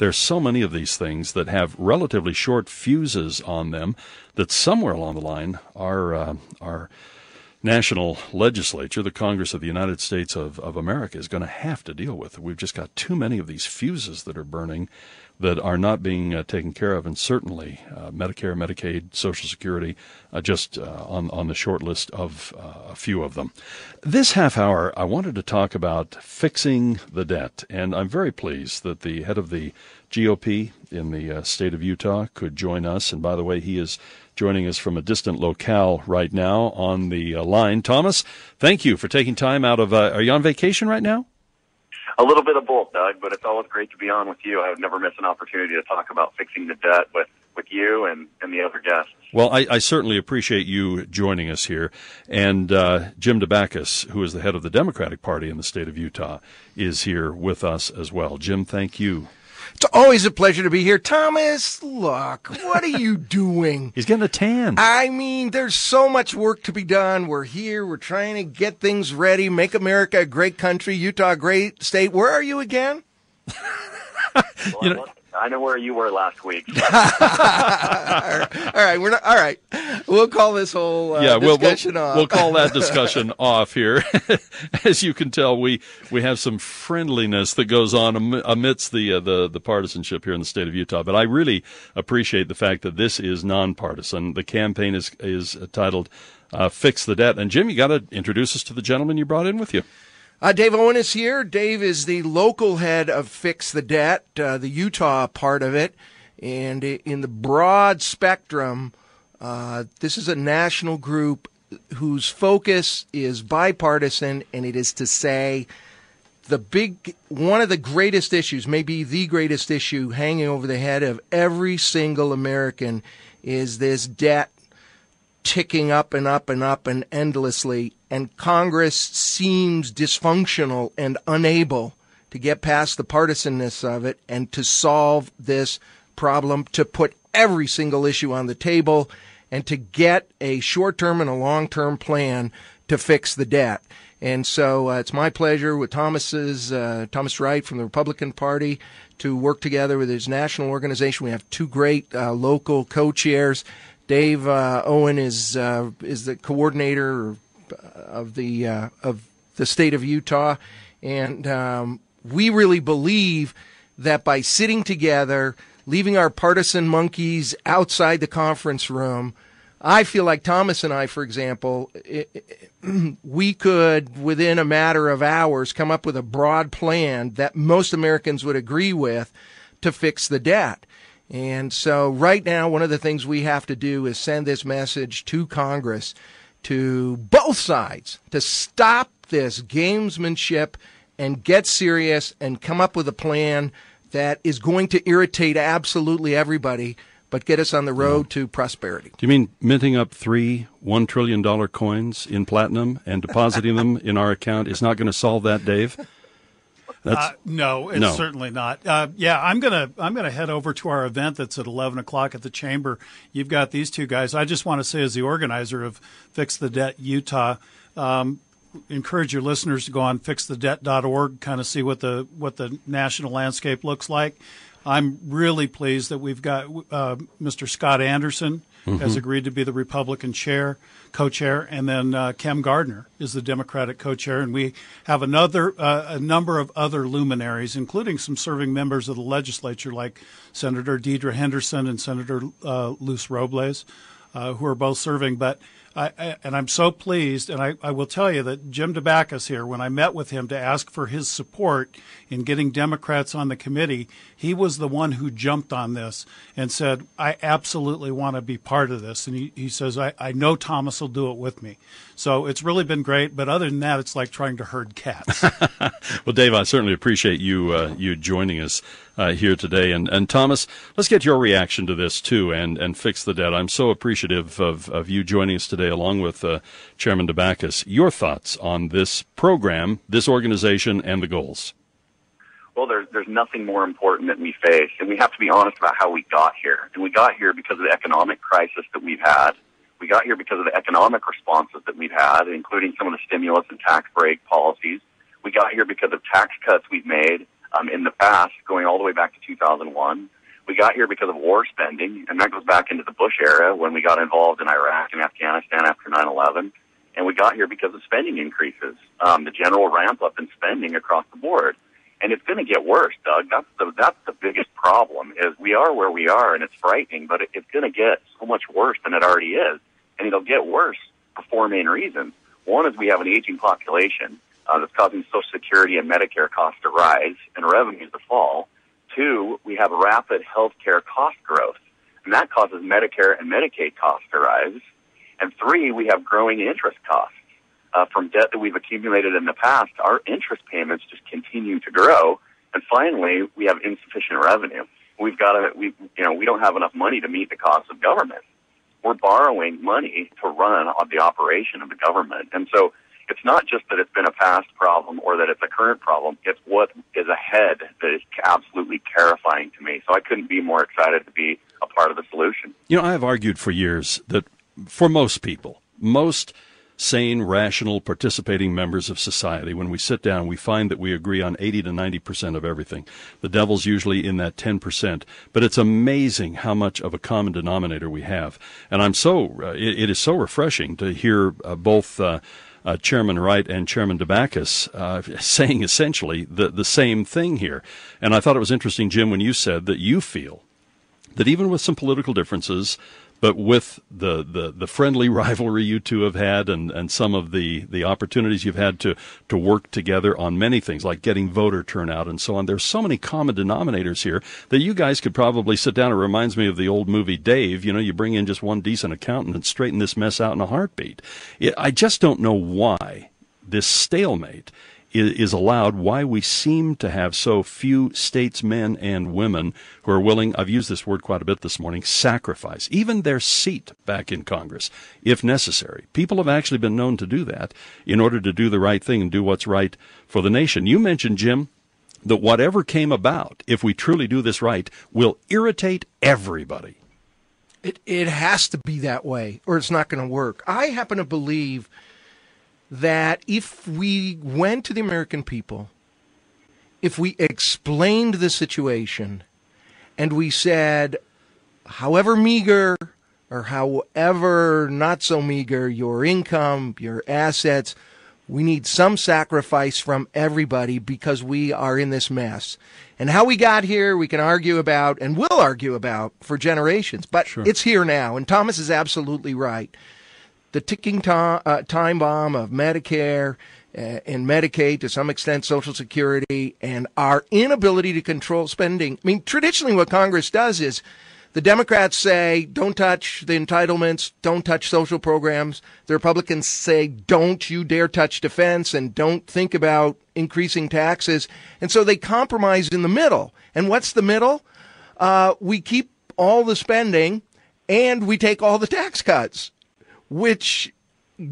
There's so many of these things that have relatively short fuses on them that somewhere along the line our national legislature, the Congress of the United States of America, is going to have to deal with. We've just got too many of these fuses that are burning that are not being taken care of, and certainly Medicare, Medicaid, Social Security, just on the short list of a few of them. This half hour, I wanted to talk about fixing the debt, and I'm very pleased that the head of the GOP in the state of Utah could join us, and by the way, he is joining us from a distant locale right now on the line. Thomas, thank you for taking time out of, are you on vacation right now? A little bit of both, Doug, but it's always great to be on with you. I would never miss an opportunity to talk about fixing the debt with you and the other guests. Well, I certainly appreciate you joining us here. And Jim Dabakis, who is the head of the Democratic Party in the state of Utah, is here with us as well. Jim, thank you. It's always a pleasure to be here. Thomas, look, what are you doing? He's getting a tan. I mean, there's so much work to be done. We're here. We're trying to get things ready, make America a great country, Utah a great state. Where are you again? Well, I know where you were last week. So. All right, we're not. All right, we'll call this whole discussion off. We'll call that discussion off here. As you can tell, we have some friendliness that goes on amidst the partisanship here in the state of Utah. But I really appreciate the fact that this is nonpartisan. The campaign is titled "Fix the Debt." And Jim, you got to introduce us to the gentleman you brought in with you. Dave Owen is here. Dave is the local head of Fix the Debt, the Utah part of it. And in the broad spectrum, this is a national group whose focus is bipartisan, and it is to say one of the greatest issues, maybe the greatest issue hanging over the head of every single American is this debt ticking up and up and up and endlessly, and Congress seems dysfunctional and unable to get past the partisanness of it and to solve this problem, to put every single issue on the table and to get a short-term and a long-term plan to fix the debt. And so it's my pleasure with Thomas Wright from the Republican Party to work together with his national organization. We have two great local co-chairs. Dave Owen is the coordinator of the state of Utah, and we really believe that by sitting together, leaving our partisan monkeys outside the conference room, I feel like Thomas and I, for example, we could, within a matter of hours, come up with a broad plan that most Americans would agree with to fix the debt. And so right now, one of the things we have to do is send this message to Congress, to both sides, to stop this gamesmanship and get serious and come up with a plan that is going to irritate absolutely everybody, but get us on the road to prosperity. Do you mean minting up 3 $1 trillion coins in platinum and depositing them in our account is not going to solve that, Dave? No, it's certainly not. I'm gonna head over to our event that's at 11 o'clock at the Chamber. You've got these two guys. I just want to say, as the organizer of Fix the Debt Utah, encourage your listeners to go on fixthedebt.org, kind of see what the national landscape looks like. I'm really pleased that we've got Mr. Scott Anderson has agreed to be the Republican co-chair, and then Kem Gardner is the Democratic co-chair, and we have a number of other luminaries, including some serving members of the legislature like Senator Deidre Henderson and Senator Luz Robles, who are both serving. But I'm so pleased, and I will tell you that Jim Dabakis here, when I met with him to ask for his support in getting Democrats on the committee, he was the one who jumped on this and said, I absolutely want to be part of this. And he says, I know Thomas will do it with me. So it's really been great, but other than that, it's like trying to herd cats. Well, Dave, I certainly appreciate you joining us here today. And Thomas, let's get your reaction to this, too, and fix the debt. I'm so appreciative of you joining us today, along with Chairman Dabakis. Your thoughts on this program, this organization, and the goals? Well, there's nothing more important that we face, and we have to be honest about how we got here. And we got here because of the economic crisis that we've had. We got here because of the economic responses that we've had, including some of the stimulus and tax break policies. We got here because of tax cuts we've made, In the past, going all the way back to 2001, we got here because of war spending, and that goes back into the Bush era when we got involved in Iraq and Afghanistan after 9/11. And we got here because of spending increases, the general ramp up in spending across the board. And it's going to get worse, Doug. That's the biggest problem, is we are where we are, and it's frightening, but it's going to get so much worse than it already is. And it'll get worse for four main reasons. One is we have an aging population that's causing Social Security and Medicare costs to rise and revenues to fall. Two, we have rapid healthcare cost growth, and that causes Medicare and Medicaid costs to rise. And three, we have growing interest costs. From debt that we've accumulated in the past, our interest payments just continue to grow. And finally, we have insufficient revenue. We don't have enough money to meet the costs of government. We're borrowing money to run on the operation of the government. And so it's not just that it's been a past problem or that it's a current problem. It's what is ahead that is absolutely terrifying to me. So I couldn't be more excited to be a part of the solution. I have argued for years that for most people, most sane, rational, participating members of society, when we sit down, we find that we agree on 80 to 90% of everything. The devil's usually in that 10%. But it's amazing how much of a common denominator we have. And it is so refreshing to hear both Chairman Wright and Chairman DeBackus saying essentially the same thing here. And I thought it was interesting, Jim, when you said that you feel that even with some political differences, but with the friendly rivalry you two have had and some of the opportunities you've had to work together on many things, like getting voter turnout and so on, there's so many common denominators here that you guys could probably sit down. It reminds me of the old movie Dave. You bring in just one decent accountant and straighten this mess out in a heartbeat. I just don't know why this stalemate is allowed, why we seem to have so few statesmen and women who are willing, I've used this word quite a bit this morning, sacrifice, even their seat back in Congress, if necessary. People have actually been known to do that in order to do the right thing and do what's right for the nation. You mentioned, Jim, that whatever came about, if we truly do this right, will irritate everybody. It has to be that way, or it's not going to work. I happen to believe that if we went to the American people, if we explained the situation, and we said, however meager or however not so meager your income, your assets, we need some sacrifice from everybody because we are in this mess. And how we got here, we can argue about and will argue about for generations, but Sure. It's here now. And Thomas is absolutely right. The ticking time bomb of Medicare and Medicaid, to some extent Social Security, and our inability to control spending. I mean, traditionally what Congress does is the Democrats say, don't touch the entitlements, don't touch social programs. The Republicans say, don't you dare touch defense and don't think about increasing taxes. And so they compromise in the middle. And what's the middle? We keep all the spending and we take all the tax cuts, which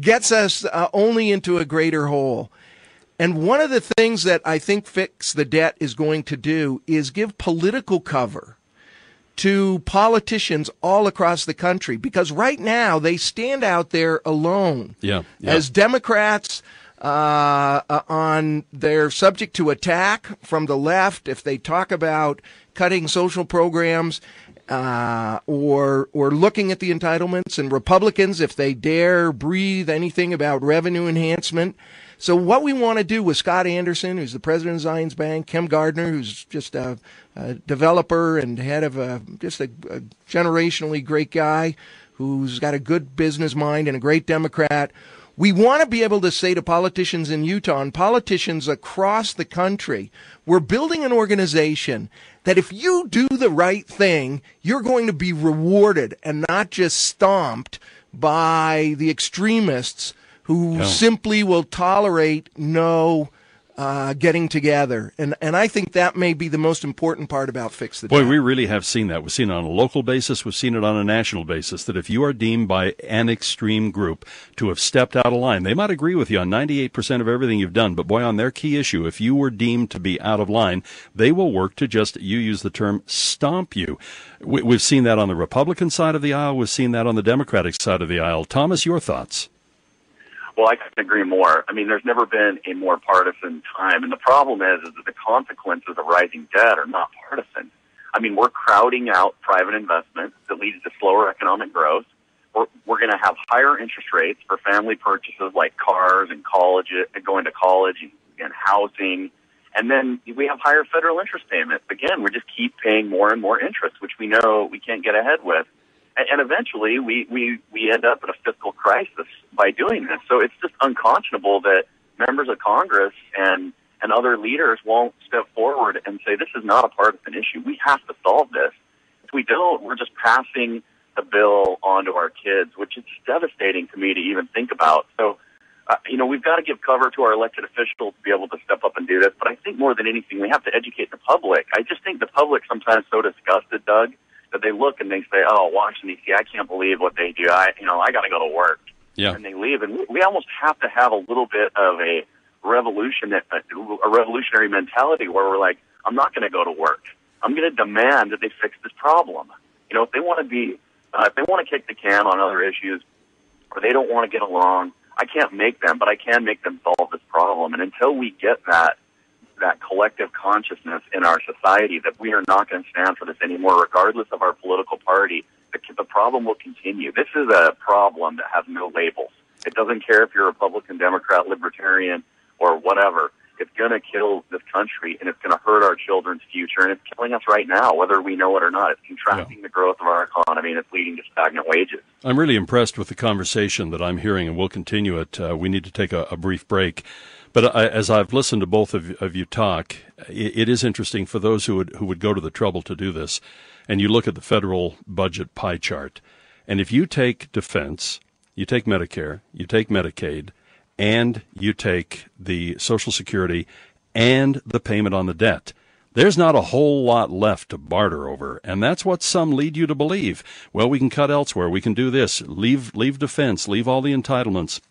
gets us only into a greater hole. And one of the things that I think Fix the Debt is going to do is give political cover to politicians all across the country, because right now they stand out there alone. Yeah. As Democrats, they're subject to attack from the left if they talk about cutting social programs or looking at the entitlements, and Republicans if they dare breathe anything about revenue enhancement. So what we want to do with Scott Anderson, who's the president of Zions Bank, Kim Gardner, who's just a developer and head of just a generationally great guy who's got a good business mind and a great Democrat. We want to be able to say to politicians in Utah and politicians across the country, we're building an organization that if you do the right thing, you're going to be rewarded and not just stomped by the extremists who simply will tolerate no getting together. And I think that may be the most important part about Fix the Debt. Boy, we really have seen that. We've seen it on a local basis. We've seen it on a national basis, that if you are deemed by an extreme group to have stepped out of line, they might agree with you on 98% of everything you've done, but boy, on their key issue, if you were deemed to be out of line, they will work to just, you use the term, stomp you. We've seen that on the Republican side of the aisle. We've seen that on the Democratic side of the aisle. Thomas, your thoughts? Well, I couldn't agree more. I mean, there's never been a more partisan time. And the problem is that the consequences of rising debt are not partisan. I mean, we're crowding out private investment that leads to slower economic growth. We're going to have higher interest rates for family purchases like cars and going to college and housing. And then we have higher federal interest payments. Again, we just keep paying more and more interest, which we know we can't get ahead with. And eventually we end up in a fiscal crisis by doing this. So it's just unconscionable that members of Congress and other leaders won't step forward and say, this is not a partisan issue. We have to solve this. If we don't, we're just passing the bill on to our kids, which is devastating to me to even think about. So, we've got to give cover to our elected officials to be able to step up and do this. But I think more than anything, we have to educate the public. I just think the public sometimes so disgusted, Doug, that they look and they say, oh, Washington, D.C., I can't believe what they do. I got to go to work. Yeah. And they leave. And we almost have to have a little bit of a revolutionary mentality where we're like, I'm not going to go to work. I'm going to demand that they fix this problem. If they want to kick the can on other issues, or they don't want to get along, I can't make them, but I can make them solve this problem. And until we get that collective consciousness in our society that we are not going to stand for this anymore, regardless of our political party, the problem will continue. This is a problem that has no labels. It doesn't care if you're Republican, Democrat, Libertarian, or whatever. It's going to kill this country, and it's going to hurt our children's future, and it's killing us right now, whether we know it or not. It's contracting the growth of our economy, and it's leading to stagnant wages. I'm really impressed with the conversation that I'm hearing, and we'll continue it. We need to take a brief break. But as I've listened to both of you talk, it is interesting for those who would go to the trouble to do this, and you look at the federal budget pie chart, and if you take defense, you take Medicare, you take Medicaid, and you take the Social Security and the payment on the debt, there's not a whole lot left to barter over, and that's what some lead you to believe. Well, we can cut elsewhere, we can do this, leave defense, leave all the entitlements.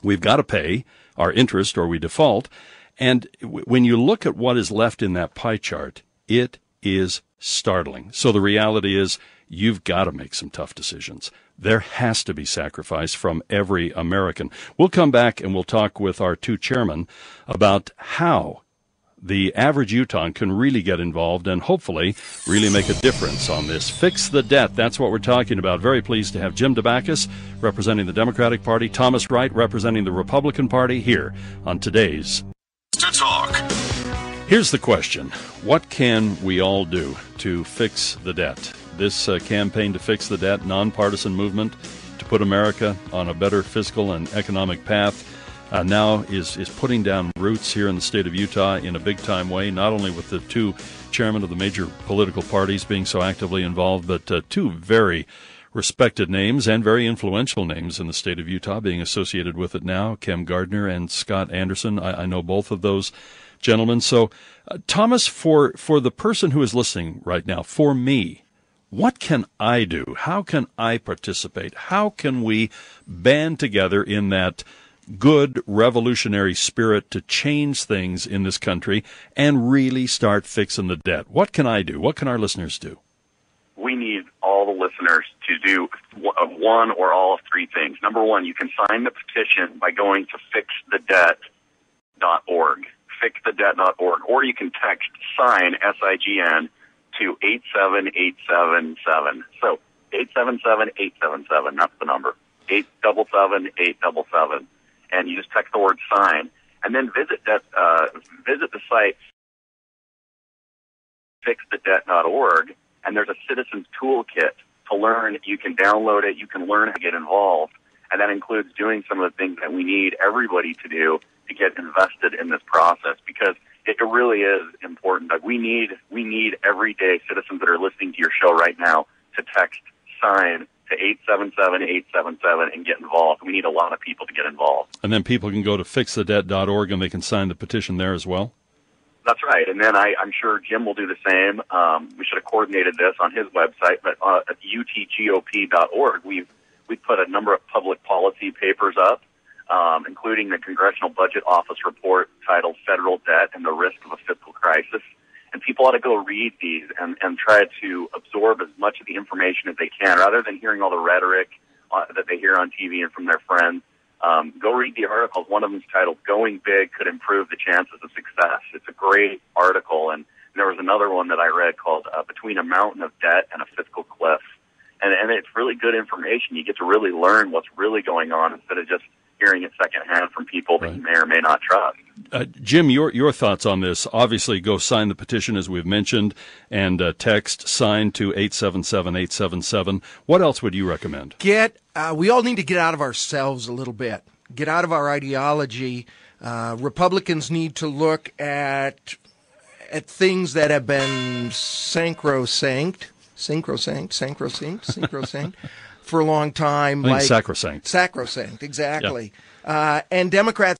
We've got to pay our interest or we default, and when you look at what is left in that pie chart, it is startling. So the reality is you've got to make some tough decisions. There has to be sacrifice from every American. We'll come back and we'll talk with our two chairmen about how the average Utahn can really get involved and hopefully really make a difference on this. Fix the debt. That's what we're talking about. Very pleased to have Jim Dabakis representing the Democratic Party, Thomas Wright representing the Republican Party here on today's To Talk. Here's the question. What can we all do to fix the debt? This campaign to fix the debt, nonpartisan movement to put America on a better fiscal and economic path, now is putting down roots here in the state of Utah in a big-time way, not only with the two chairmen of the major political parties being so actively involved, but two very respected names and very influential names in the state of Utah being associated with it now, Kem Gardner and Scott Anderson. I know both of those gentlemen. So, Thomas, for the person who is listening right now, for me, what can I do? How can I participate? How can we band together in that good revolutionary spirit to change things in this country and really start fixing the debt? What can I do? What can our listeners do? We need all the listeners to do one or all of three things. Number one, you can sign the petition by going to fixthedebt.org, fixthedebt.org, or you can text SIGN, S-I-G-N, to 87877. So 877-877, that's the number, 877-877. And you just text the word sign, and then visit the site fixthedebt.org, and there's a citizens toolkit to learn. You can download it. You can learn how to get involved, and that includes doing some of the things that we need everybody to do to get invested in this process, because it really is important. That we need everyday citizens that are listening to your show right now to text sign to 877-877 and get involved. We need a lot of people to get involved. And then people can go to fixthedebt.org and they can sign the petition there as well? That's right. And then I'm sure Jim will do the same. We should have coordinated this on his website, but at utgop.org, we've put a number of public policy papers up, including the Congressional Budget Office report titled Federal Debt and the Risk of a Fiscal Crisis. And people ought to go read these and try to absorb as much of the information as they can, rather than hearing all the rhetoric that they hear on TV and from their friends. Go read the articles. One of them is titled "Going Big Could Improve the Chances of Success." It's a great article, and there was another one that I read called "Between a Mountain of Debt and a Fiscal Cliff," and it's really good information. You get to really learn what's really going on instead of just hearing it secondhand from people that you may or may not trust. Jim, your thoughts on this? Obviously, go sign the petition, as we've mentioned, and text sign to 877-877. What else would you recommend? We all need to get out of ourselves a little bit. Get out of our ideology. Republicans need to look at things that have been sacrosanct for a long time. I think sacrosanct. Sacrosanct, exactly. And Democrats